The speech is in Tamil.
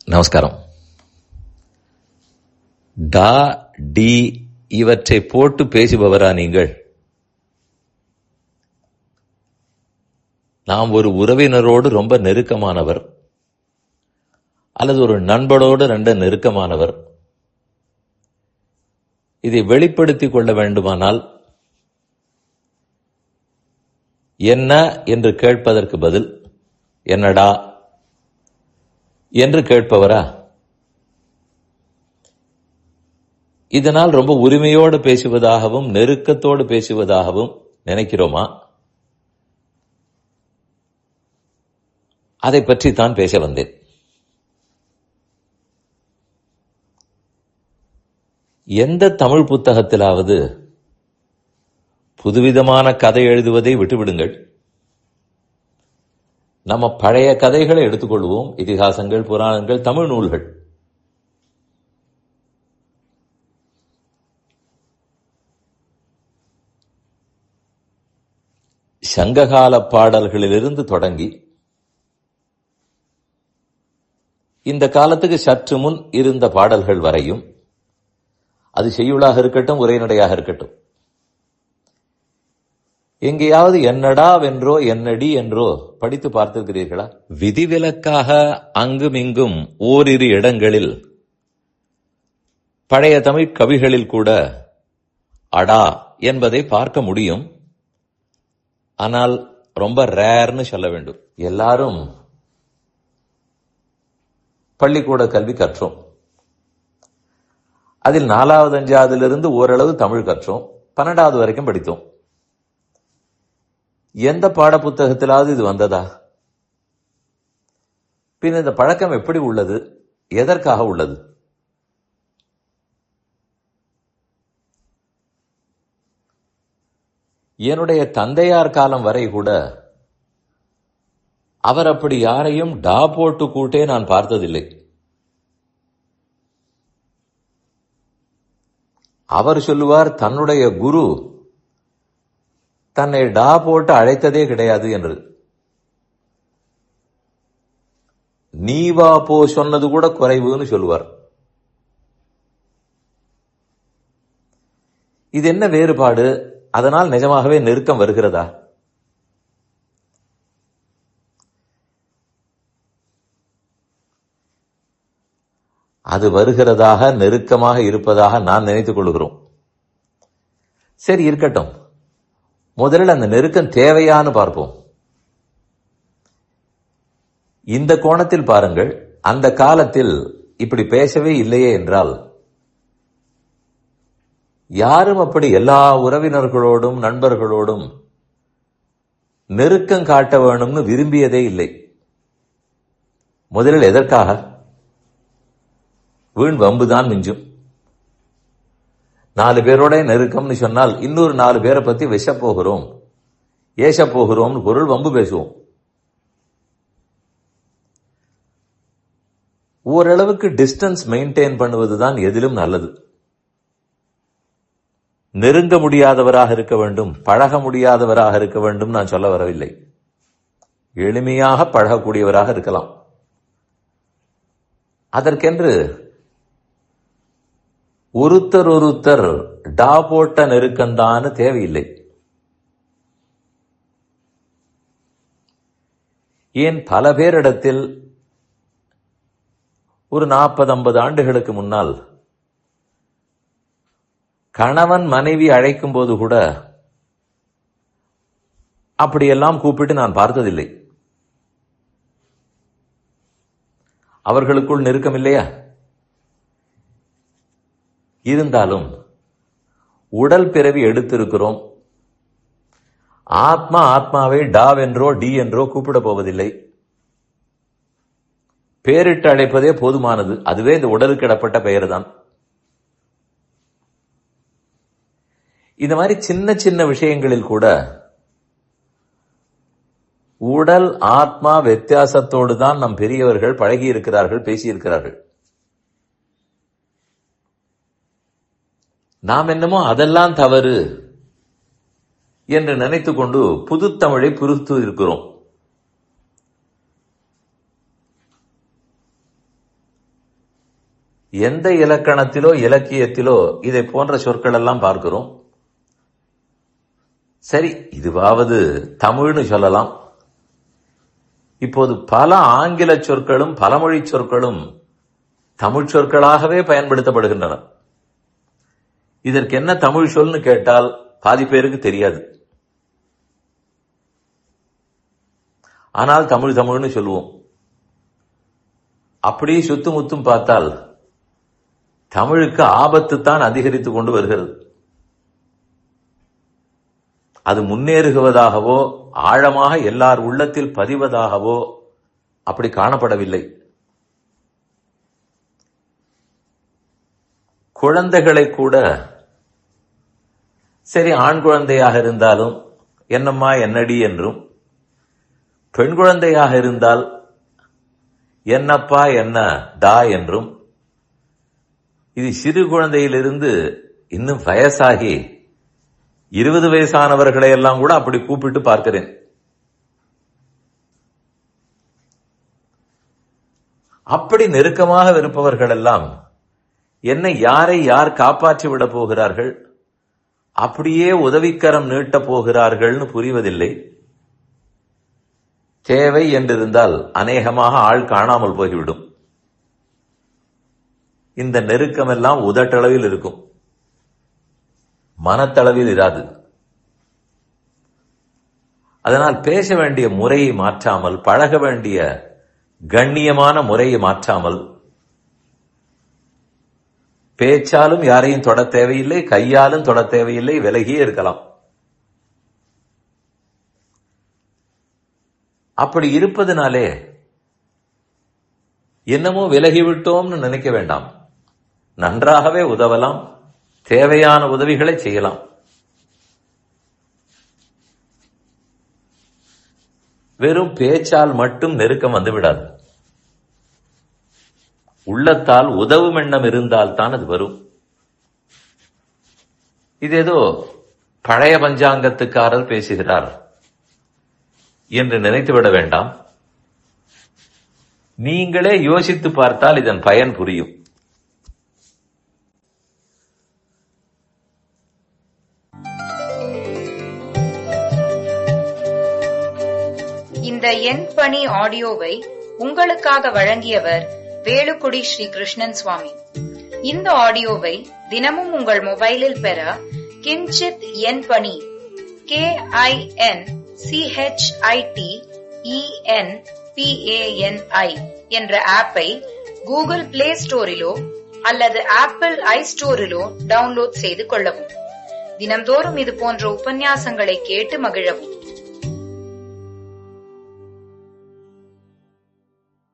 நமஸ்காரம். டா, டி இவற்றை போட்டு பேசுபவரா நீங்கள்? நாம் ஒரு உறவினரோடு ரொம்ப நெருக்கமானவர், அல்லது ஒரு நண்பரோடு ரொம்ப நெருக்கமானவர். இதை வெளிப்படுத்திக் கொள்ள வேண்டுமானால் என்ன என்று கேட்பதற்கு பதில் என்னடா என்று கேட்பவரா? இதனால் ரொம்ப உரிமையோடு பேசுவதாகவும் நெருக்கத்தோடு பேசுவதாகவும் நினைக்கிறோமா? அதை பற்றி தான் பேச வந்தேன். எந்த தமிழ் புத்தகத்திலாவது புதுவிதமான கதை எழுதுவதை விட்டுவிடுங்கள். நம்ம பழைய கதைகளை எடுத்துக்கொள்வோம். இதிகாசங்கள், புராணங்கள், தமிழ் நூல்கள். சங்ககால பாடல்களிலிருந்து தொடங்கி இந்த காலத்துக்கு சற்று முன் இருந்த பாடல்கள் வரையும், அது செய்யுளாக இருக்கட்டும், உரைநடையாக இருக்கட்டும், எங்கேயாவது என்னடா வென்றோ என்னடி என்றோ படித்து பார்த்திருக்கிறீர்களா? விதிவிலக்காக அங்குமிங்கும் ஓரிரு இடங்களில் பழைய தமிழ் கவிகளில் கூட அடா என்பதை பார்க்க முடியும். ஆனால் ரொம்ப ரேர்னு சொல்ல வேண்டும். எல்லாரும் பள்ளிக்கூட கல்வி கற்றோம். அதில் 4வது 5வதிலிருந்து ஓரளவு தமிழ் கற்றோம். 12வது வரைக்கும் படித்தோம். எந்த பாட புத்தகத்திலாவது இது வந்ததா? பின் இந்த பழக்கம் எப்படி உள்ளது? எதற்காக உள்ளது? என்னுடைய தந்தையார் காலம் வரை கூட அவர் அப்படி யாரையும் டா போட்டு கூட்டே நான் பார்த்ததில்லை. அவர் சொல்லுவார், தன்னுடைய குரு தன்னை டா போட்டு அழைத்ததே கிடையாது என்று. நீ வா போ சொன்னது கூட குறைவுன்னு சொல்லுவார். இது என்ன வேறுபாடு? அதனால் நிஜமாகவே நெருக்கம் வருகிறதா? அது வருகிறதாக, நெருக்கமாக இருப்பதாக நான் நினைத்துக் கொள்கிறோம். சரி, இருக்கட்டும். முதலில் அந்த நெருக்கம் தேவையான்னு பார்ப்போம். இந்த கோணத்தில் பாருங்கள். அந்த காலத்தில் இப்படி பேசவே இல்லையே என்றால், யாரும் அப்படி எல்லா உறவினர்களோடும் நண்பர்களோடும் நெருக்கம் காட்ட வேணும்னு விரும்பியதே இல்லை. முதலில் எதற்காக? வீண் வம்புதான் மிஞ்சும். 4 பேரோட நெருக்கம்னு சொன்னால் இன்னொரு 4 பேரை பத்தி விஷ போகிறோம், ஏச போகிறோம் பொருள், வம்பு பேசுவோம். ஓரளவுக்கு டிஸ்டன்ஸ் மெயின்டைன் பண்ணுவதுதான் எதிலும் நல்லது. நெருங்க முடியாதவராக இருக்க வேண்டும், பழக முடியாதவராக இருக்க வேண்டும் நான் சொல்ல வரவில்லை. எளிமையாக பழகக்கூடியவராக இருக்கலாம். அதற்கென்று ஒருத்தர் டா போட்ட நெருக்கம்தான் தேவையில்லை. ஏன் பல பேரிடத்தில் ஒரு 40-50 ஆண்டுகளுக்கு முன்னால் கணவன் மனைவி அழைக்கும் போது கூட அப்படியெல்லாம் கூப்பிட்டு நான் பார்த்ததில்லை. அவர்களுக்குள் நெருக்கம் இல்லையா? இருந்தாலும் உடல் பிறவி எடுத்திருக்கிறோம். ஆத்மாவை டா என்றோ டி என்றோ கூப்பிட போவதில்லை. பேரிட்டு அழைப்பதே போதுமானது. அதுவே இந்த உடலுக்கு இடப்பட்ட பெயர் தான். இந்த மாதிரி சின்ன சின்ன விஷயங்களில் கூட உடல் ஆத்மா வித்தியாசத்தோடு தான் நம் பெரியவர்கள் பழகி இருக்கிறார்கள், பேசியிருக்கிறார்கள். நாம் என்னமோ அதெல்லாம் தவறு என்று நினைத்துக் கொண்டு புது தமிழை புரித்து இருக்கிறோம். எந்த இலக்கணத்திலோ இலக்கியத்திலோ இதை போன்ற சொற்கள் எல்லாம் பார்க்கிறோம். சரி, இதுவாவது தமிழ்னு சொல்லலாம். இப்போது பல ஆங்கில சொற்களும் பலமொழி சொற்களும் தமிழ் சொற்களாகவே பயன்படுத்தப்படுகின்றன. இதற்கு என்ன தமிழ் சொல்னு கேட்டால் பாதி பேருக்கு தெரியாது. ஆனால் தமிழ் தமிழ்னு சொல்லுவோம். அப்படியே சுத்தும் முத்தும் பார்த்தால் தமிழுக்கு ஆபத்து தான் அதிகரித்துக் கொண்டு வருகிறது. அது முன்னேறுவதாகவோ ஆழமாக எல்லார் உள்ளத்தில் பதிவதாகவோ அப்படி காணப்படவில்லை. குழந்தைகளை கூட சரி, ஆண் குழந்தையாக இருந்தாலும் என்னம்மா என்னடி என்றும், பெண் குழந்தையாக இருந்தால் என்னப்பா என்ன டா என்றும், இது சிறு குழந்தையிலிருந்து இன்னும் வயசாகி 20 வயசானவர்களை எல்லாம் கூட அப்படி கூப்பிட்டு பார்க்கிறேன். அப்படி நெருக்கமாக இருப்பவர்கள் எல்லாம் என்னை யாரை யார் காப்பாற்றி விட போகிறார்கள், அப்படியே உதவிக்கரம் நீட்டப் போகிறார்கள்னு புரிவதில்லை. தேவை என்றிருந்தால் அநேகமாக ஆள் காணாமல் போய்விடும். இந்த நெருக்கம் எல்லாம் உதட்டளவில் இருக்கும், மனத்தளவில் இராது. அதனால் பேச வேண்டிய முறையை மாற்றாமல், பழக வேண்டிய கண்ணியமான முறையை மாற்றாமல், பேச்சாலும் யாரையும் தொட தேவையில்லை, கையாலும் தொட தேவையில்லை, விலகியே இருக்கலாம். அப்படி இருப்பதனாலே என்னமோ விலகிவிட்டோம்னு நினைக்க வேண்டாம். நன்றாகவே உதவலாம், தேவையான உதவிகளை செய்யலாம். வெறும் பேச்சால் மட்டும் நெருக்கம் வந்துவிடாது. உள்ளத்தால் உதவும் எண்ணம் இருந்தால் தான் அது வரும். இது ஏதோ பழைய பஞ்சாங்கத்துக்காரர் பேசுகிறார் என்று நினைத்துவிட வேண்டாம். நீங்களே யோசித்து பார்த்தால் இதன் பயன் புரியும். இந்த என் பணி ஆடியோவை உங்களுக்காக வழங்கியவர் வேலுக்குடி ஸ்ரீ கிருஷ்ணன் சுவாமி. இந்த ஆடியோவை தினமும் உங்கள் மொபைலில் பெற கிஞ்சித் என் பணி KINCHITENPANI என்ற ஆப்பை கூகுள் பிளே ஸ்டோரிலோ அல்லது ஆப்பிள் ஐ ஸ்டோரிலோ டவுன்லோட் செய்து கொள்ளவும். தினம்தோறும் இது போன்ற உபன்யாசங்களை கேட்டு மகிழவும்.